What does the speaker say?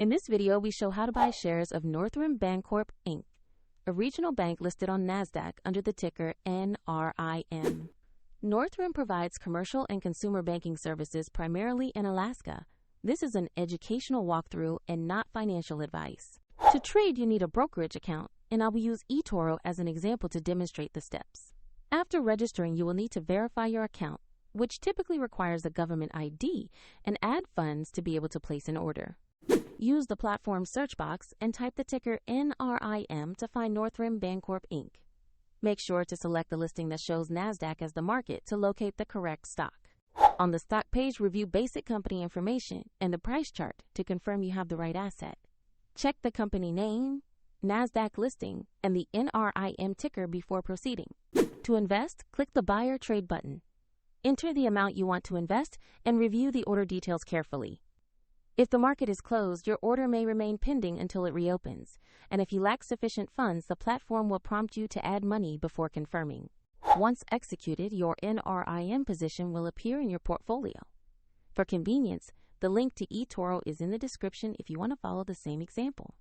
In this video, we show how to buy shares of Northrim BanCorp Inc., a regional bank listed on NASDAQ under the ticker NRIM. Northrim provides commercial and consumer banking services primarily in Alaska. This is an educational walkthrough and not financial advice. To trade, you need a brokerage account, and I will use eToro as an example to demonstrate the steps. After registering, you will need to verify your account, which typically requires a government ID, and add funds to be able to place an order. Use the platform search box and type the ticker NRIM to find Northrim BanCorp Inc. Make sure to select the listing that shows NASDAQ as the market to locate the correct stock. On the stock page, review basic company information and the price chart to confirm you have the right asset. Check the company name, NASDAQ listing, and the NRIM ticker before proceeding. To invest, click the Buy or Trade button. Enter the amount you want to invest and review the order details carefully. If the market is closed, your order may remain pending until it reopens, and if you lack sufficient funds, the platform will prompt you to add money before confirming. Once executed, your NRIM position will appear in your portfolio. For convenience, the link to eToro is in the description if you want to follow the same example.